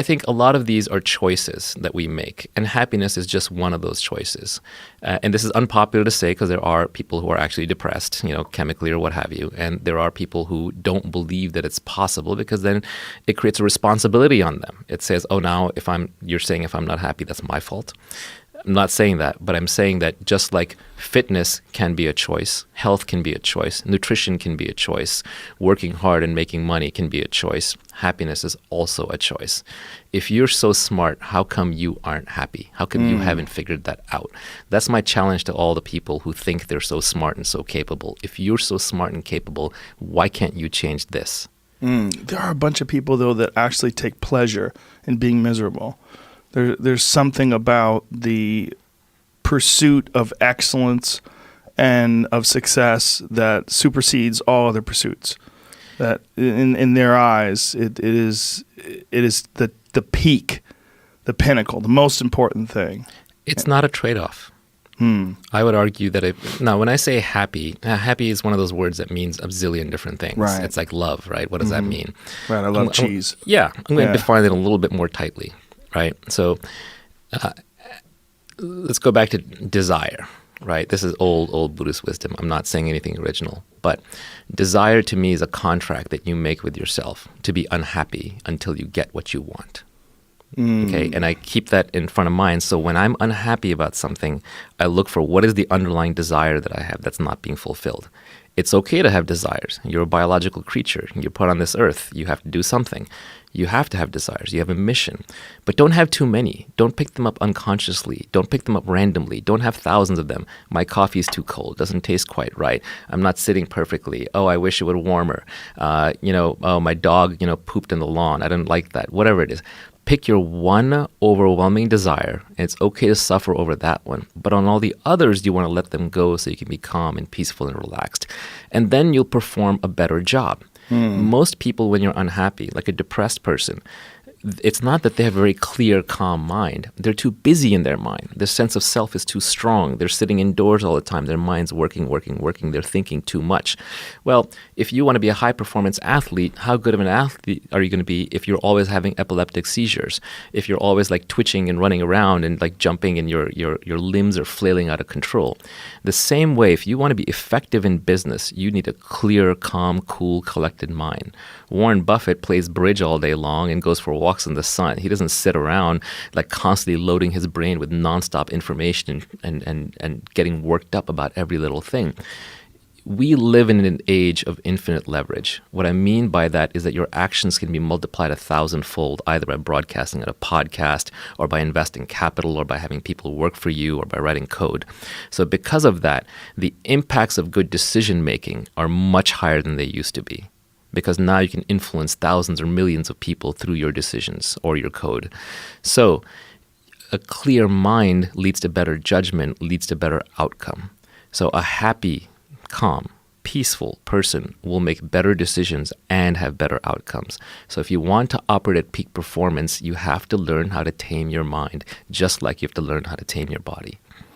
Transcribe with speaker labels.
Speaker 1: I think a lot of these are choices that we make, and happiness is just one of those choices. And this is unpopular to say because there are people who are actually depressed, chemically or what have you, and there are people who don't believe that it's possible because then it creates a responsibility on them. It says, oh, now you're saying if I'm not happy, that's my fault. I'm not saying that, but I'm saying that just like fitness can be a choice, health can be a choice, nutrition can be a choice, working hard and making money can be a choice, happiness is also a choice. If you're so smart, how come you aren't happy? How come you haven't figured that out? That's my challenge to all the people who think they're so smart and so capable. If you're so smart and capable, why can't you change this?
Speaker 2: There are a bunch of people, though, that actually take pleasure in being miserable. There's something about the pursuit of excellence and of success that supersedes all other pursuits. That in their eyes, it is the peak, the pinnacle, the most important thing.
Speaker 1: It's not a trade-off. I would argue that now when I say happy is one of those words that means a zillion different things.
Speaker 2: Right.
Speaker 1: It's like love, right? What does that mean?
Speaker 2: Right, I love cheese.
Speaker 1: I'm going to define it a little bit more tightly, right? So let's go back to desire, right? This is old Buddhist wisdom. I'm not saying anything original, but desire to me is a contract that you make with yourself to be unhappy until you get what you want. Okay, and I keep that in front of mind. So when I'm unhappy about something, I look for what is the underlying desire that I have that's not being fulfilled. It's okay to have desires. You're a biological creature. You're put on this earth. You have to do something. You have to have desires. You have a mission. But don't have too many. Don't pick them up unconsciously. Don't pick them up randomly. Don't have thousands of them. My coffee is too cold. Doesn't taste quite right. I'm not sitting perfectly. Oh, I wish it were warmer. Oh, my dog, pooped in the lawn. I didn't like that. Whatever it is. Pick your one overwhelming desire, and it's okay to suffer over that one. But on all the others, you want to let them go so you can be calm and peaceful and relaxed. And then you'll perform a better job. Most people, when you're unhappy, like a depressed person, it's not that they have a very clear, calm mind. They're too busy in their mind. Their sense of self is too strong. They're sitting indoors all the time. Their mind's working. They're thinking too much. Well, if you want to be a high-performance athlete, how good of an athlete are you going to be if you're always having epileptic seizures? If you're always like twitching and running around and like jumping and your limbs are flailing out of control? The same way, if you want to be effective in business, you need a clear, calm, cool, collected mind. Warren Buffett plays bridge all day long and goes for walks in the sun. He doesn't sit around like constantly loading his brain with nonstop information and getting worked up about every little thing. We live in an age of infinite leverage. What I mean by that is that your actions can be multiplied 1,000-fold, either by broadcasting at a podcast or by investing capital or by having people work for you or by writing code. So because of that, the impacts of good decision-making are much higher than they used to be, because now you can influence thousands or millions of people through your decisions or your code. So a clear mind leads to better judgment, leads to better outcome. So a happy, calm, peaceful person will make better decisions and have better outcomes. So if you want to operate at peak performance, you have to learn how to tame your mind, just like you have to learn how to tame your body.